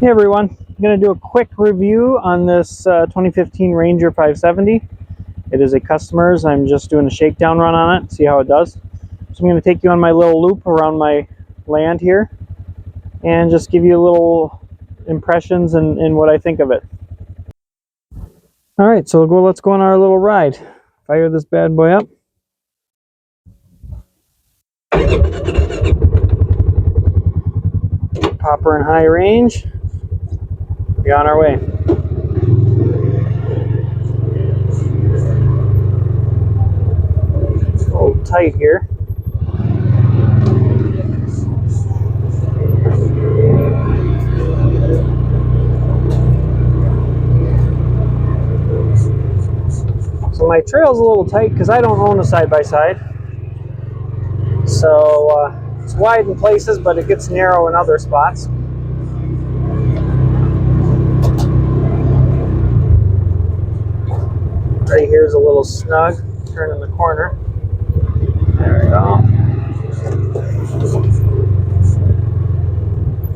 Hey everyone, I'm going to do a quick review on this 2015 Ranger 570. It is a customer's. I'm just doing a shakedown run on it, see how it does. So I'm going to take you on my little loop around my land here and just give you a little impressions and what I think of it. Alright, so let's go on our little ride. Fire this bad boy up. Popper in high range. Be on our way. It's a little tight here. So my trail's a little tight because I don't own a side-by-side. So it's wide in places, but it gets narrow in other spots. Right here's a little snug, turning the corner. There we go.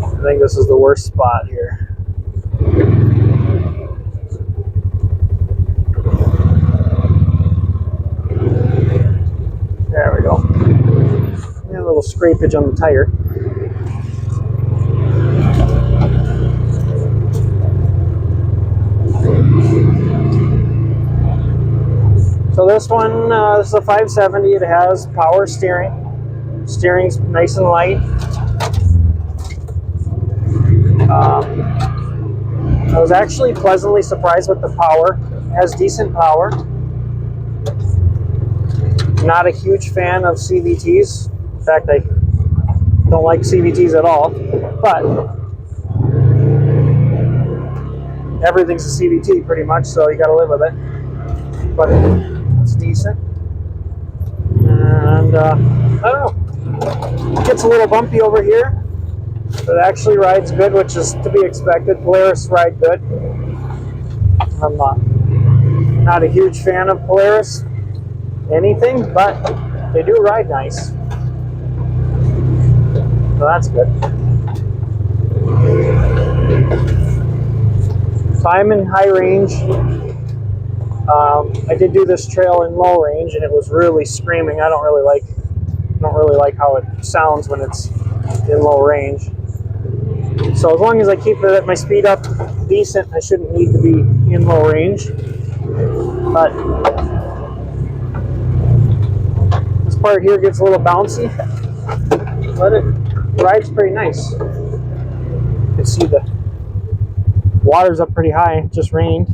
I think this is the worst spot here. There we go. A little scrapage on the tire. So this one, this is a 570. It has power steering. Steering's nice and light. I was actually pleasantly surprised with the power. It has decent power. Not a huge fan of CVTs. In fact, I don't like CVTs at all. But everything's a CVT pretty much, so you got to live with it. But it's decent. And I don't know. It gets a little bumpy over here. But it actually rides good, which is to be expected. Polaris ride good. I'm not a huge fan of Polaris anything, but they do ride nice. So that's good. So I'm in high range. I did do this trail in low range, and it was really screaming. I don't really like how it sounds when it's in low range. So as long as I keep it at my speed up decent, I shouldn't need to be in low range. But this part here gets a little bouncy, but it rides pretty nice. You can see the water's up pretty high. It just rained.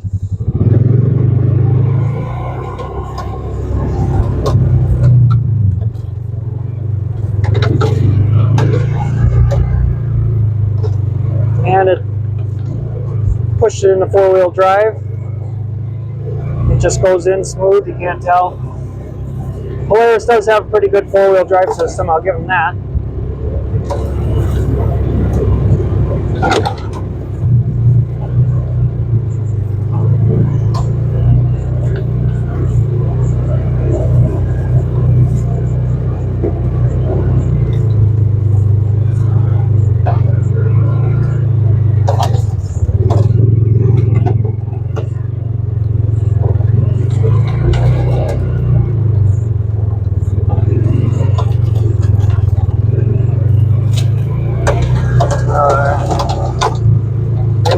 And it pushed it into four-wheel drive. It just goes in smooth, you can't tell. Polaris does have a pretty good four-wheel drive system, I'll give them that.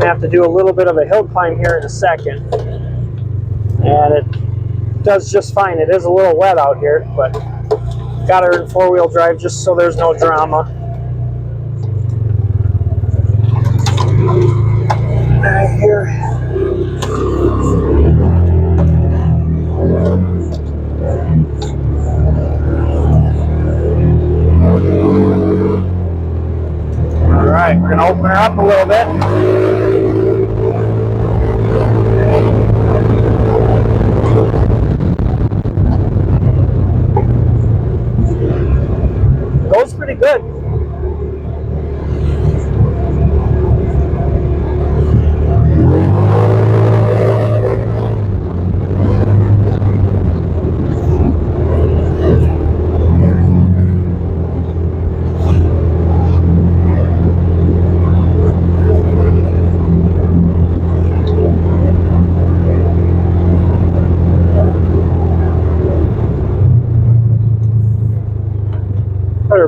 Have to do a little bit of a hill climb here in a second, and it does just fine. It is a little wet out here, but got her in four-wheel drive just so there's no drama. Right here. All right, we're gonna open her up a little bit. Goes pretty good.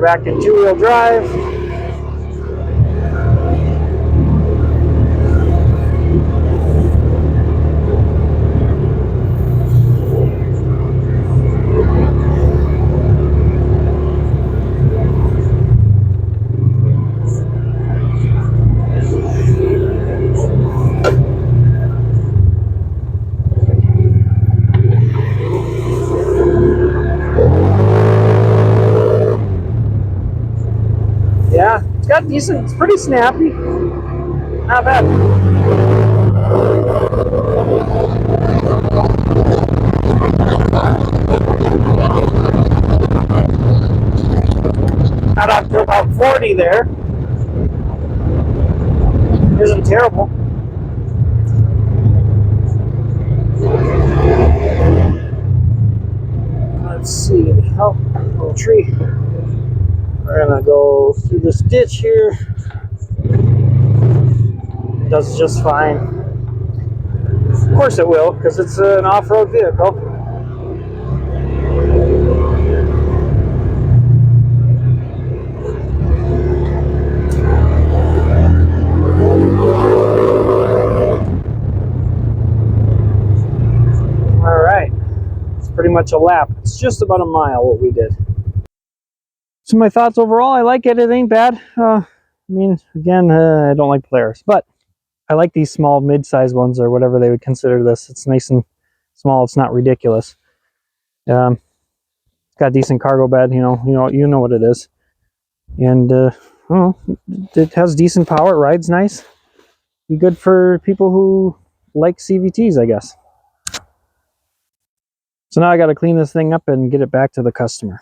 back in two-wheel drive. Yeah, it's got decent, it's pretty snappy. Not bad. Got up to about 40 there. Isn't terrible. Let's see. Oh, little tree. We're gonna go through this ditch here. It does just fine. Of course it will, because it's an off-road vehicle. Alright. It's pretty much a lap. It's just about a mile what we did. So my thoughts overall, I like it. It ain't bad. I mean, again, I don't like Polaris, but I like these small mid-size ones or whatever they would consider this. It's nice and small. It's not ridiculous. It's got a decent cargo bed. You know what it is, and I don't know, it has decent power. It rides nice. Be good for people who like CVTs, I guess. So now I got to clean this thing up and get it back to the customer.